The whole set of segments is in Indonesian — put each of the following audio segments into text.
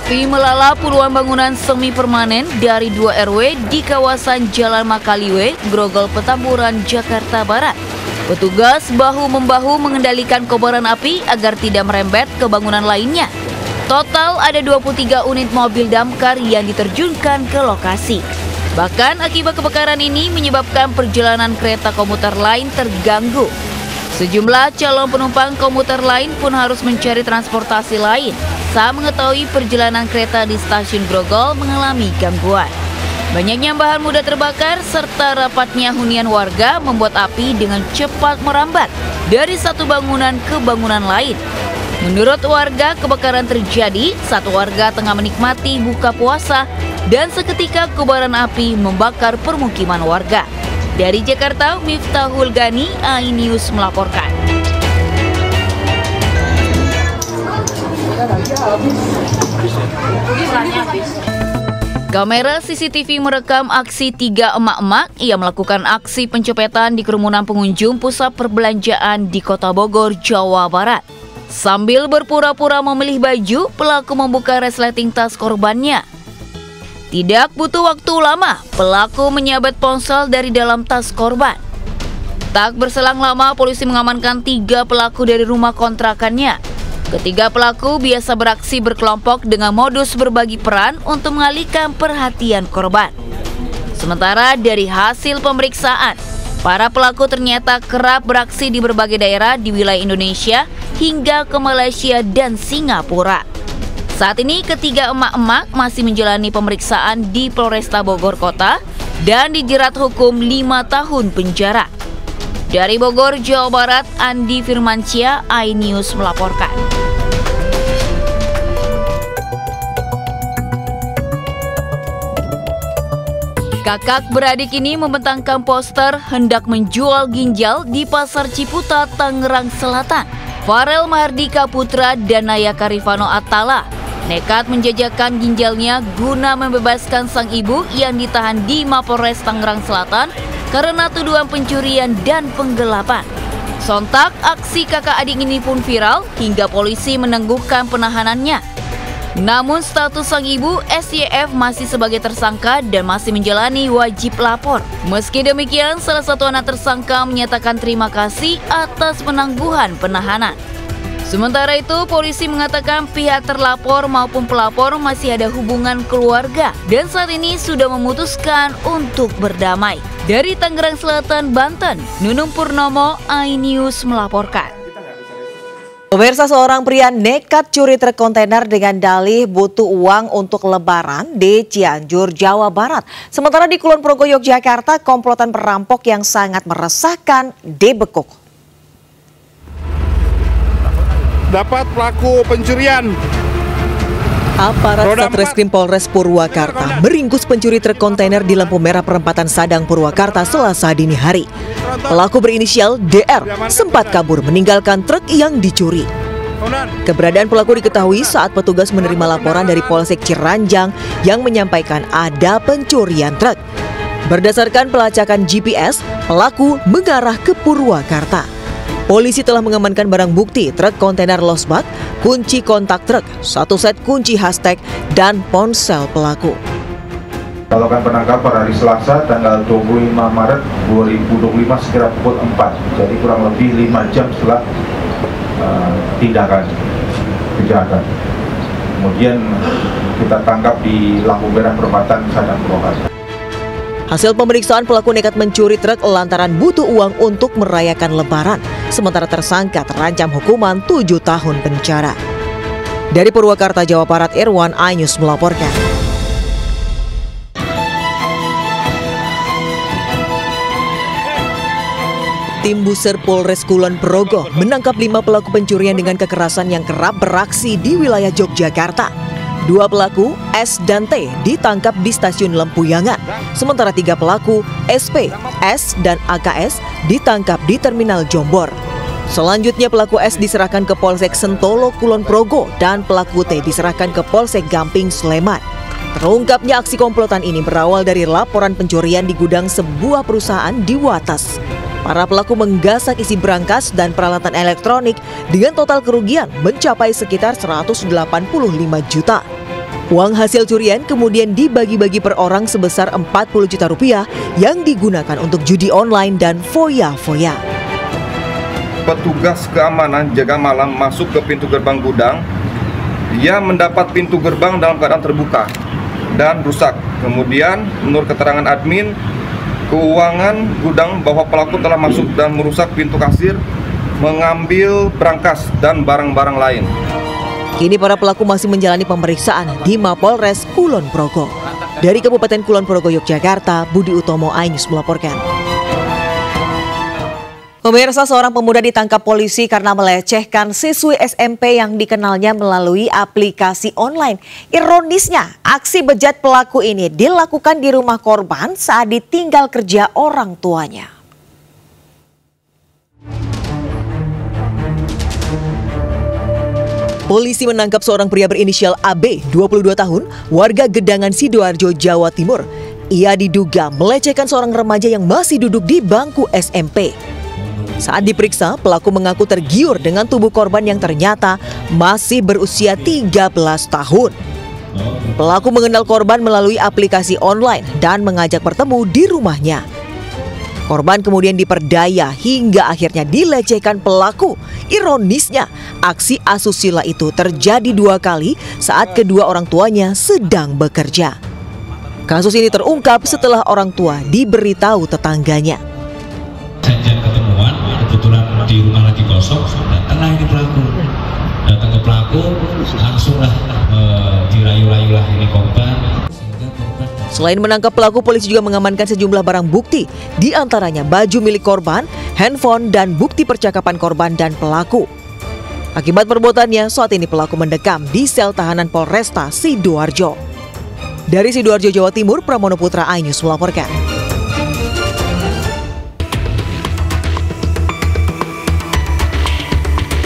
Api melalap puluhan bangunan semi permanen dari 2 RW di kawasan Jalan Makaliwe, Grogol, Petamburan, Jakarta Barat. Petugas bahu-membahu mengendalikan kobaran api agar tidak merembet ke bangunan lainnya. Total ada 23 unit mobil damkar yang diterjunkan ke lokasi. Bahkan akibat kebakaran ini menyebabkan perjalanan kereta komuter lain terganggu. Sejumlah calon penumpang komuter lain pun harus mencari transportasi lain saat mengetahui perjalanan kereta di stasiun Grogol mengalami gangguan. Banyaknya bahan mudah terbakar serta rapatnya hunian warga membuat api dengan cepat merambat dari satu bangunan ke bangunan lain. Menurut warga, kebakaran terjadi saat warga tengah menikmati buka puasa dan seketika kobaran api membakar permukiman warga. Dari Jakarta, Miftahul Gani, iNews melaporkan. Kamera CCTV merekam aksi 3 emak-emak yang melakukan aksi pencopetan di kerumunan pengunjung pusat perbelanjaan di Kota Bogor, Jawa Barat. Sambil berpura-pura memilih baju, pelaku membuka resleting tas korbannya. Tidak butuh waktu lama, pelaku menyabet ponsel dari dalam tas korban. Tak berselang lama, polisi mengamankan 3 pelaku dari rumah kontrakannya. Ketiga pelaku biasa beraksi berkelompok dengan modus berbagi peran untuk mengalihkan perhatian korban. Sementara dari hasil pemeriksaan, para pelaku ternyata kerap beraksi di berbagai daerah di wilayah Indonesia hingga ke Malaysia dan Singapura. Saat ini ketiga emak-emak masih menjalani pemeriksaan di Polresta Bogor Kota dan dijerat hukum 5 tahun penjara. Dari Bogor, Jawa Barat, Andi Firmansyah, iNews melaporkan. Kakak beradik ini membentangkan poster hendak menjual ginjal di Pasar Ciputat, Tangerang Selatan. Farel Mahardika Putra dan Naya Karifano Atala nekat menjajakan ginjalnya guna membebaskan sang ibu yang ditahan di Mapolres Tangerang Selatan karena tuduhan pencurian dan penggelapan. Sontak aksi kakak adik ini pun viral hingga polisi menangguhkan penahanannya. Namun status sang ibu SYF masih sebagai tersangka dan masih menjalani wajib lapor. Meski demikian, salah satu anak tersangka menyatakan terima kasih atas penangguhan penahanan. Sementara itu, polisi mengatakan pihak terlapor maupun pelapor masih ada hubungan keluarga dan saat ini sudah memutuskan untuk berdamai. Dari Tangerang Selatan, Banten, Nunung Purnomo, iNews melaporkan. Pemirsa, seorang pria nekat curi truk kontainer dengan dalih butuh uang untuk lebaran di Cianjur, Jawa Barat. Sementara di Kulon Progo, Yogyakarta, komplotan perampok yang sangat meresahkan dibekuk. Dapat pelaku pencurian. Aparat Satreskrim Polres Purwakarta meringkus pencuri truk kontainer di lampu merah perempatan Sadang, Purwakarta Selasa dini hari. Pelaku berinisial DR sempat kabur meninggalkan truk yang dicuri. Keberadaan pelaku diketahui saat petugas menerima laporan dari Polsek Ciranjang yang menyampaikan ada pencurian truk. Berdasarkan pelacakan GPS, pelaku mengarah ke Purwakarta. Polisi telah mengamankan barang bukti truk kontainer losbak, kunci kontak truk, 1 set kunci hashtag, dan ponsel pelaku. Melakukan penangkapan hari Selasa tanggal 25 Maret 2025 sekira pukul 4. Jadi kurang lebih 5 jam setelah tindakan kejahatan. Kemudian kita tangkap di lampu merah perempatan Sadang, Purwakarta. Hasil pemeriksaan, pelaku nekat mencuri truk lantaran butuh uang untuk merayakan lebaran. Sementara tersangka terancam hukuman 7 tahun penjara. Dari Purwakarta, Jawa Barat, Irwan, iNews melaporkan. Tim Buser Polres Kulon Progo menangkap 5 pelaku pencurian dengan kekerasan yang kerap beraksi di wilayah Yogyakarta. 2 pelaku, S dan T, ditangkap di stasiun Lempuyangan. Sementara 3 pelaku, SP, S, dan AKS, ditangkap di Terminal Jombor. Selanjutnya pelaku S diserahkan ke Polsek Sentolo Kulon Progo dan pelaku T diserahkan ke Polsek Gamping Sleman. Terungkapnya aksi komplotan ini berawal dari laporan pencurian di gudang sebuah perusahaan di Wates. Para pelaku menggasak isi brankas dan peralatan elektronik dengan total kerugian mencapai sekitar 185 juta. Uang hasil curian kemudian dibagi-bagi per orang sebesar 40 juta rupiah yang digunakan untuk judi online dan foya-foya. Petugas keamanan jaga malam masuk ke pintu gerbang gudang. Dia mendapat pintu gerbang dalam keadaan terbuka dan rusak. Kemudian menurut keterangan admin keuangan gudang bahwa pelaku telah masuk dan merusak pintu kasir, mengambil berangkas dan barang-barang lain. Kini para pelaku masih menjalani pemeriksaan di Mapolres Kulon Progo. Dari Kabupaten Kulon Progo, Yogyakarta, Budi Utomo, iNews melaporkan. Pemirsa, seorang pemuda ditangkap polisi karena melecehkan siswi SMP yang dikenalnya melalui aplikasi online. Ironisnya, aksi bejat pelaku ini dilakukan di rumah korban saat ditinggal kerja orang tuanya. Polisi menangkap seorang pria berinisial AB, 22 tahun, warga Gedangan, Sidoarjo, Jawa Timur. Ia diduga melecehkan seorang remaja yang masih duduk di bangku SMP. Saat diperiksa, pelaku mengaku tergiur dengan tubuh korban yang ternyata masih berusia 13 tahun. Pelaku mengenal korban melalui aplikasi online dan mengajak bertemu di rumahnya. Korban kemudian diperdaya hingga akhirnya dilecehkan pelaku. Ironisnya, aksi asusila itu terjadi 2 kali saat kedua orang tuanya sedang bekerja. Kasus ini terungkap setelah orang tua diberitahu tetangganya. Janjian ketemuan, kebetulan di rumah lagi kosong, datanglah ini pelaku. Datang ke pelaku, langsunglah dirayu-rayulah ini korban. Selain menangkap pelaku, polisi juga mengamankan sejumlah barang bukti, di antaranya baju milik korban, handphone, dan bukti percakapan korban dan pelaku. Akibat perbuatannya, saat ini pelaku mendekam di sel tahanan Polresta Sidoarjo. Dari Sidoarjo, Jawa Timur, Pramono Putra, iNews melaporkan.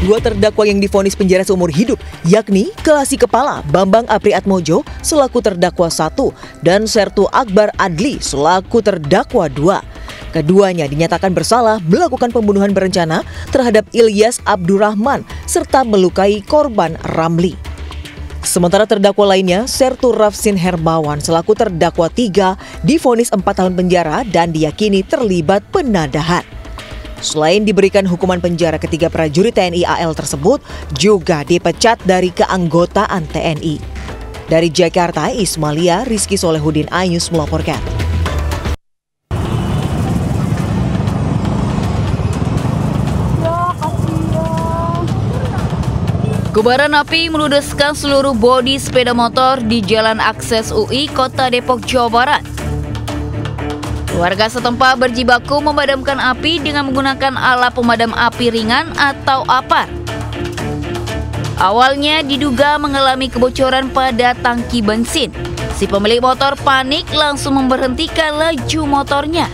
Dua terdakwa yang divonis penjara seumur hidup, yakni Kelasi Kepala Bambang Apriatmojo selaku terdakwa 1 dan Sertu Akbar Adli selaku terdakwa 2. Keduanya dinyatakan bersalah melakukan pembunuhan berencana terhadap Ilyas Abdurrahman serta melukai korban Ramli. Sementara terdakwa lainnya, Sertu Rafsin Herbawan selaku terdakwa 3 divonis 4 tahun penjara dan diyakini terlibat penadahan. Selain diberikan hukuman penjara, ketiga prajurit TNI AL tersebut juga dipecat dari keanggotaan TNI. Dari Jakarta, Ismalia Rizky Solehudin, iNews melaporkan. Kobaran api meludeskan seluruh bodi sepeda motor di Jalan Akses UI, Kota Depok, Jawa Barat. Warga setempat berjibaku memadamkan api dengan menggunakan alat pemadam api ringan atau APAR. Awalnya diduga mengalami kebocoran pada tangki bensin. Si pemilik motor panik langsung memberhentikan laju motornya.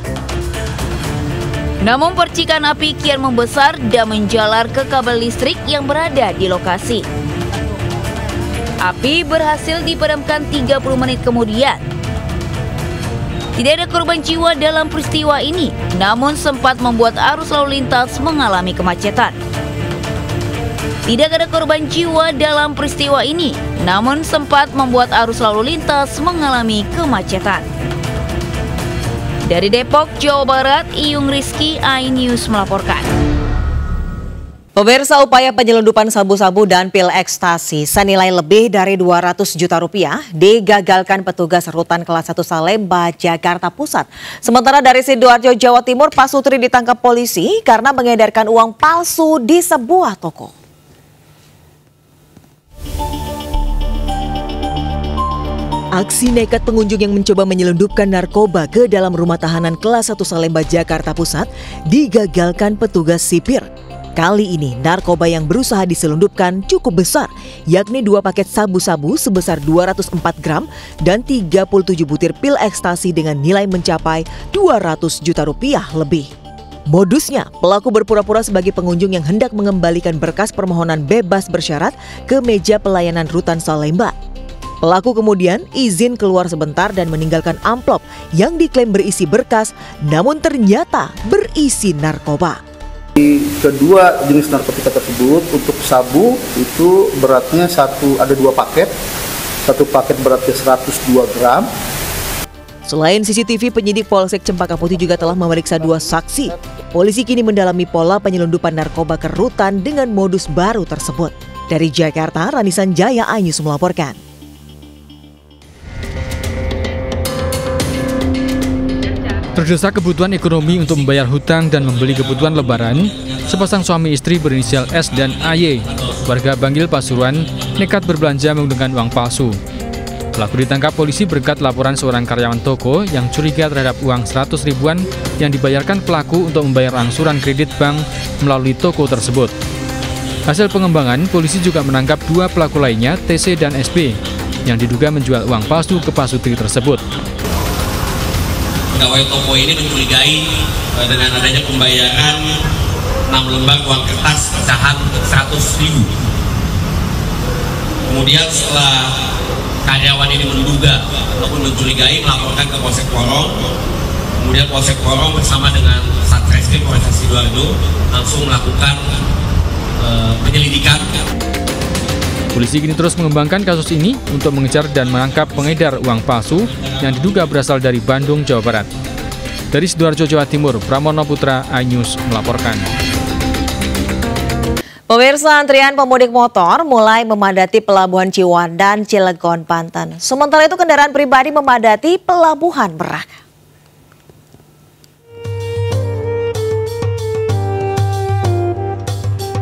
Namun percikan api kian membesar dan menjalar ke kabel listrik yang berada di lokasi. Api berhasil dipadamkan 30 menit kemudian. Tidak ada korban jiwa dalam peristiwa ini, namun sempat membuat arus lalu lintas mengalami kemacetan. Tidak ada korban jiwa dalam peristiwa ini, namun sempat membuat arus lalu lintas mengalami kemacetan. Dari Depok, Jawa Barat, Iyung Rizky, iNews melaporkan. Pemirsa, upaya penyelundupan sabu-sabu dan pil ekstasi senilai lebih dari 200 juta rupiah digagalkan petugas rutan kelas 1 Salemba, Jakarta Pusat. Sementara dari Sidoarjo, Jawa Timur, Pak Sutri ditangkap polisi karena mengedarkan uang palsu di sebuah toko. Aksi nekat pengunjung yang mencoba menyelundupkan narkoba ke dalam rumah tahanan kelas 1 Salemba, Jakarta Pusat digagalkan petugas sipir. Kali ini narkoba yang berusaha diselundupkan cukup besar, yakni 2 paket sabu-sabu sebesar 204 gram dan 37 butir pil ekstasi dengan nilai mencapai 200 juta rupiah lebih. Modusnya, pelaku berpura-pura sebagai pengunjung yang hendak mengembalikan berkas permohonan bebas bersyarat ke meja pelayanan rutan Salemba. Pelaku kemudian izin keluar sebentar dan meninggalkan amplop yang diklaim berisi berkas, namun ternyata berisi narkoba. Kedua jenis narkotika tersebut untuk sabu itu beratnya ada 2 paket Satu paket beratnya 102 gram. Selain CCTV, penyidik Polsek Cempaka Putih juga telah memeriksa 2 saksi. Polisi kini mendalami pola penyelundupan narkoba ke rutan dengan modus baru tersebut. Dari Jakarta, Rani Sanjaya, iNews melaporkan. Terdesak kebutuhan ekonomi untuk membayar hutang dan membeli kebutuhan lebaran, sepasang suami istri berinisial S dan AY, warga Banggil Pasuruan, nekat berbelanja menggunakan uang palsu. Pelaku ditangkap polisi berkat laporan seorang karyawan toko yang curiga terhadap uang 100 ribuan yang dibayarkan pelaku untuk membayar angsuran kredit bank melalui toko tersebut. Hasil pengembangan, polisi juga menangkap 2 pelaku lainnya, TC dan SB, yang diduga menjual uang palsu ke pasutri tersebut. Pegawai toko ini mencurigai dengan adanya pembayaran 6 lembar uang kertas pecahan 100 ribu. Kemudian setelah karyawan ini menduga ataupun mencurigai, melaporkan ke Polsek Porong. Kemudian Polsek Porong bersama dengan Satreskrim Polres Sidoarjo langsung melakukan penyelidikan. Polisi kini terus mengembangkan kasus ini untuk mengejar dan menangkap pengedar uang palsu yang diduga berasal dari Bandung, Jawa Barat. Dari Sidoarjo, Jawa Timur, Pramono Putra, iNews melaporkan. Pemirsa, antrian pemudik motor mulai memadati Pelabuhan Ciwandan, Cilegon, Banten. Sementara itu kendaraan pribadi memadati Pelabuhan Merak.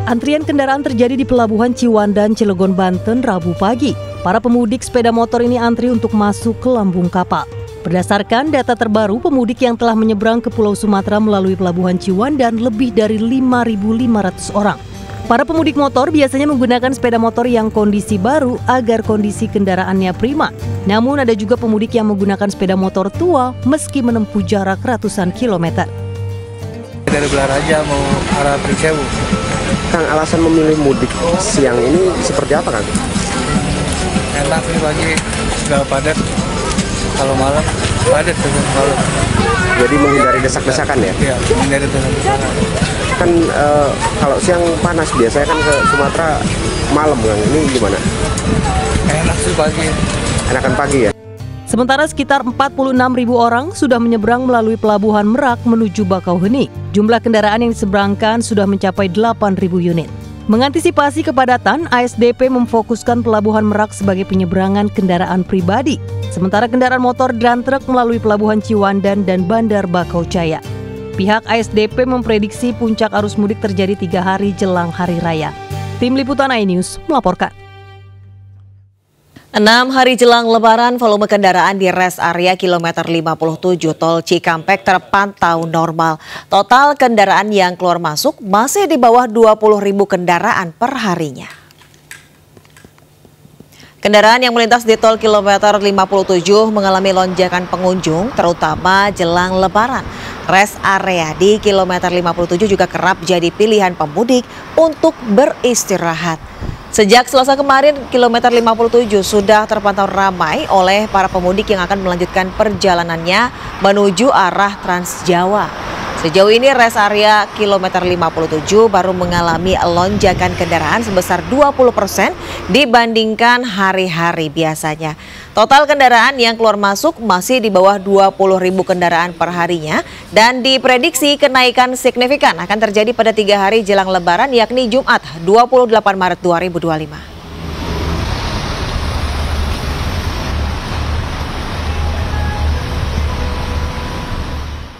Antrian kendaraan terjadi di Pelabuhan Ciwandan, Cilegon, Banten, Rabu pagi. Para pemudik sepeda motor ini antri untuk masuk ke lambung kapal. Berdasarkan data terbaru, pemudik yang telah menyeberang ke Pulau Sumatera melalui Pelabuhan Ciwandan lebih dari 5.500 orang. Para pemudik motor biasanya menggunakan sepeda motor yang kondisi baru agar kondisi kendaraannya prima. Namun ada juga pemudik yang menggunakan sepeda motor tua meski menempuh jarak ratusan kilometer. Dari Belaraja mau arah Prisewu. Kang, alasan memilih mudik siang ini seperti apa, Kang? Enak nih pagi, nggak padat. Kalau malam padat malam. Jadi menghindari desak-desakan ya? Iya, menghindari desak-desakan. Kan kalau siang panas, biasanya kan ke Sumatera malam, Kang. Ini gimana? Enak sih pagi. Enakan pagi ya? Sementara sekitar 46.000 orang sudah menyeberang melalui Pelabuhan Merak menuju Bakauheni. Jumlah kendaraan yang diseberangkan sudah mencapai 8.000 unit. Mengantisipasi kepadatan, ASDP memfokuskan Pelabuhan Merak sebagai penyeberangan kendaraan pribadi. Sementara kendaraan motor dan truk melalui Pelabuhan Ciwandan dan Bandar Bakaucaya. Pihak ASDP memprediksi puncak arus mudik terjadi 3 hari jelang Hari Raya. Tim Liputan iNews melaporkan. 6 hari jelang Lebaran, volume kendaraan di rest area kilometer 57 Tol Cikampek terpantau normal. Total kendaraan yang keluar masuk masih di bawah 20.000 kendaraan per harinya. Kendaraan yang melintas di tol kilometer 57 mengalami lonjakan pengunjung, terutama jelang Lebaran. Rest area di kilometer 57 juga kerap jadi pilihan pemudik untuk beristirahat. Sejak Selasa kemarin, kilometer 57 sudah terpantau ramai oleh para pemudik yang akan melanjutkan perjalanannya menuju arah Trans Jawa. Sejauh ini rest area kilometer 57 baru mengalami lonjakan kendaraan sebesar 20% dibandingkan hari-hari biasanya. Total kendaraan yang keluar masuk masih di bawah 20.000 kendaraan per harinya dan diprediksi kenaikan signifikan akan terjadi pada 3 hari jelang Lebaran, yakni Jumat 28 Maret 2025.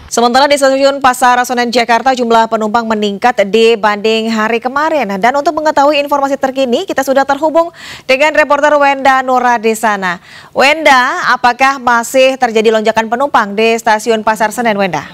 Sementara di stasiun Pasar Senen Jakarta jumlah penumpang meningkat dibanding hari kemarin. Dan untuk mengetahui informasi terkini kita sudah terhubung dengan reporter Wenda Nura di sana. Wenda, apakah masih terjadi lonjakan penumpang di stasiun Pasar Senen, Wenda?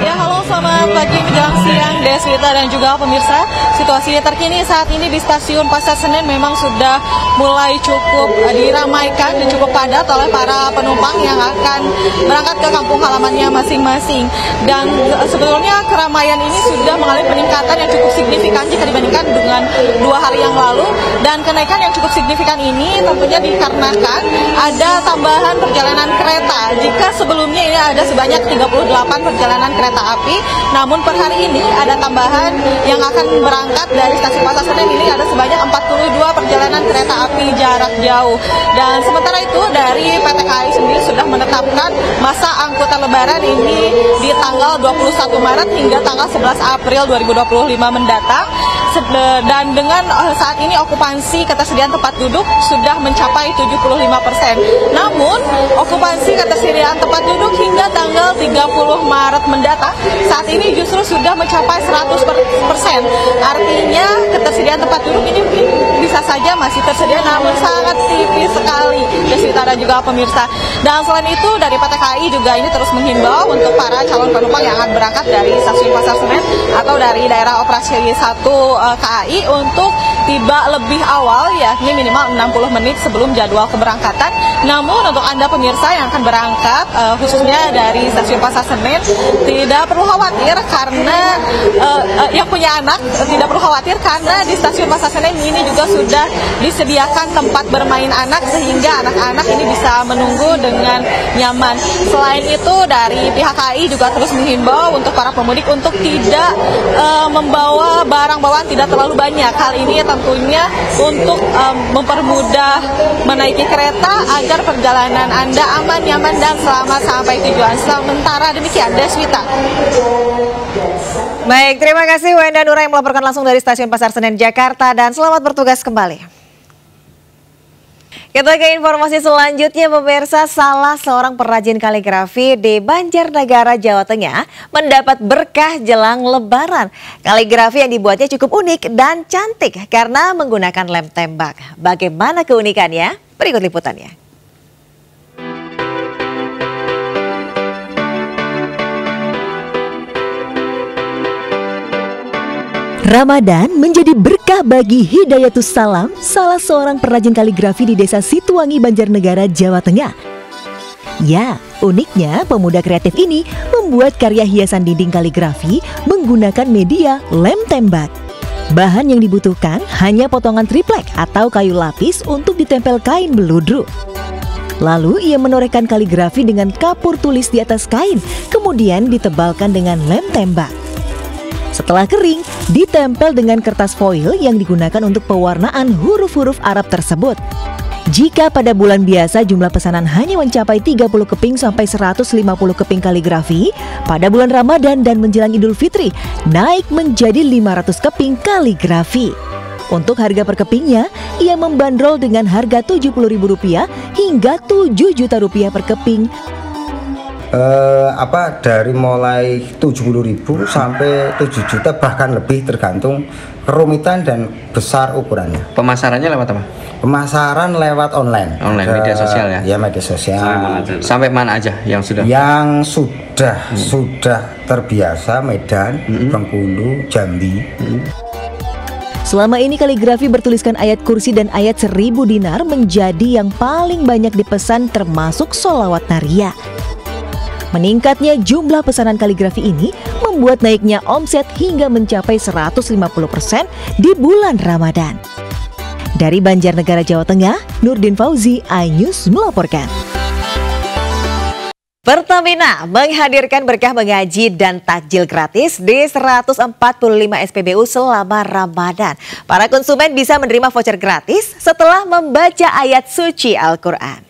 Ya, halo, selamat pagi menjelang siang Deswita dan juga pemirsa. Situasi terkini saat ini di stasiun Pasar Senen memang sudah mulai cukup diramaikan dan cukup padat oleh para penumpang yang akan berangkat ke kampung halamannya masing-masing. Dan sebetulnya keramaian keramaian ini sudah mengalami peningkatan yang cukup signifikan jika dibandingkan dengan 2 hari yang lalu. Dan kenaikan yang cukup signifikan ini tentunya dikarenakan ada tambahan perjalanan kereta. Jika sebelumnya ini ada sebanyak 38 perjalanan kereta api, namun per hari ini ada tambahan yang akan berangkat dari stasiun Pasar Senen ini ada sebanyak 42 perjalanan kereta api jarak jauh. Dan sementara itu dari PT KAI sendiri sudah menetapkan masa angkutan lebaran ini di tanggal 21 Maret hingga tanggal 11 April 2025 mendatang. Dan dengan saat ini okupansi ketersediaan tempat duduk sudah mencapai 75%. Namun okupansi ketersediaan tempat duduk hingga tanggal 30 Maret mendatang saat ini justru sudah mencapai 100%. Artinya ketersediaan tempat duduk ini mungkin bisa saja masih tersedia, namun sangat tipis sekali, Deswita dan juga pemirsa. Dan selain itu dari PT KAI juga ini terus menghimbau untuk para calon penumpang yang akan berangkat dari stasiun Pasar Senen atau dari daerah operasi 1 KAI untuk tiba lebih awal, yakni minimal 60 menit sebelum jadwal keberangkatan. Namun untuk Anda pemirsa yang akan berangkat khususnya dari stasiun Pasar Senen tidak perlu khawatir karena yang punya anak tidak perlu khawatir karena di stasiun Pasar Senen ini juga sudah disediakan tempat bermain anak sehingga anak-anak ini bisa menunggu dengan nyaman. Selain itu dari pihak KAI juga terus menghimbau untuk para pemudik untuk tidak membawa barang bawaan tidak terlalu banyak. Hal ini tentunya untuk mempermudah menaiki kereta agar perjalanan Anda aman, nyaman, dan selamat sampai tujuan. Sementara demikian, Deswita. Baik, terima kasih Wenda Nura yang melaporkan langsung dari Stasiun Pasar Senen, Jakarta, dan selamat bertugas kembali. Kita ke informasi selanjutnya, pemirsa. Salah seorang perajin kaligrafi di Banjarnegara, Jawa Tengah mendapat berkah jelang Lebaran. Kaligrafi yang dibuatnya cukup unik dan cantik karena menggunakan lem tembak. Bagaimana keunikannya? Berikut liputannya. Ramadan menjadi berkah bagi Hidayatus Salam, salah seorang perajin kaligrafi di Desa Situangi, Banjarnegara, Jawa Tengah. Ya, uniknya pemuda kreatif ini membuat karya hiasan dinding kaligrafi menggunakan media lem tembak. Bahan yang dibutuhkan hanya potongan triplek atau kayu lapis untuk ditempel kain beludru. Lalu ia menorehkan kaligrafi dengan kapur tulis di atas kain, kemudian ditebalkan dengan lem tembak. Setelah kering, ditempel dengan kertas foil yang digunakan untuk pewarnaan huruf-huruf Arab tersebut. Jika pada bulan biasa jumlah pesanan hanya mencapai 30 keping sampai 150 keping kaligrafi, pada bulan Ramadan dan menjelang Idul Fitri naik menjadi 500 keping kaligrafi. Untuk harga per kepingnya, ia membandrol dengan harga Rp70.000 hingga Rp7 juta per keping. Dari mulai 70.000 sampai 7 juta bahkan lebih tergantung kerumitan dan besar ukurannya. Pemasarannya lewat apa? Pemasaran lewat online. Media sosial ya? Ya, media sosial. Sampai mana aja yang sudah? Yang sudah terbiasa Medan, Bengkulu, Jambi. Selama ini kaligrafi bertuliskan ayat kursi dan ayat 1000 dinar menjadi yang paling banyak dipesan termasuk sholawat nariyah. Meningkatnya jumlah pesanan kaligrafi ini membuat naiknya omset hingga mencapai 150% di bulan Ramadan. Dari Banjarnegara, Jawa Tengah, Nurdin Fauzi, iNews melaporkan. Pertamina menghadirkan berkah mengaji dan takjil gratis di 145 SPBU selama Ramadan. Para konsumen bisa menerima voucher gratis setelah membaca ayat suci Al-Quran.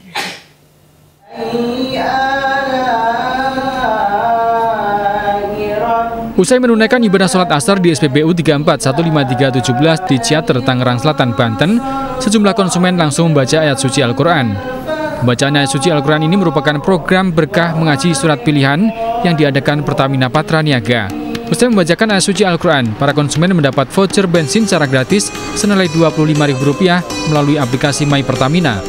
Usai menunaikan ibadah sholat asar di SPBU 34-153-17 di Ciater, Tangerang Selatan, Banten, sejumlah konsumen langsung membaca ayat suci Al-Quran. Bacaan ayat suci Al-Quran ini merupakan program berkah mengaji surat pilihan yang diadakan Pertamina Patra Niaga. Usai membacakan ayat suci Al-Quran, para konsumen mendapat voucher bensin secara gratis senilai Rp25.000 melalui aplikasi My Pertamina.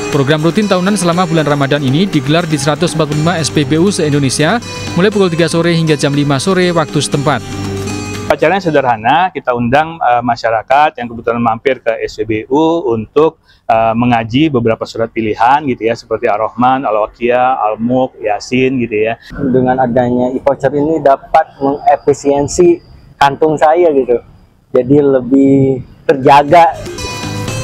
Program rutin tahunan selama bulan Ramadan ini digelar di 145 SPBU se-Indonesia mulai pukul 3 sore hingga jam 5 sore waktu setempat. Acaranya sederhana, kita undang masyarakat yang kebetulan mampir ke SPBU untuk mengaji beberapa surat pilihan gitu ya, seperti Ar-Rahman, Al-Waqiah, Al-Mulk, Yasin gitu ya. Dengan adanya e-voucher ini dapat mengefisiensi kantung saya gitu, jadi lebih terjaga.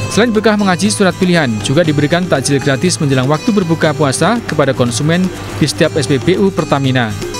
Selain berkah mengaji surat pilihan, juga diberikan takjil gratis menjelang waktu berbuka puasa kepada konsumen di setiap SPBU Pertamina.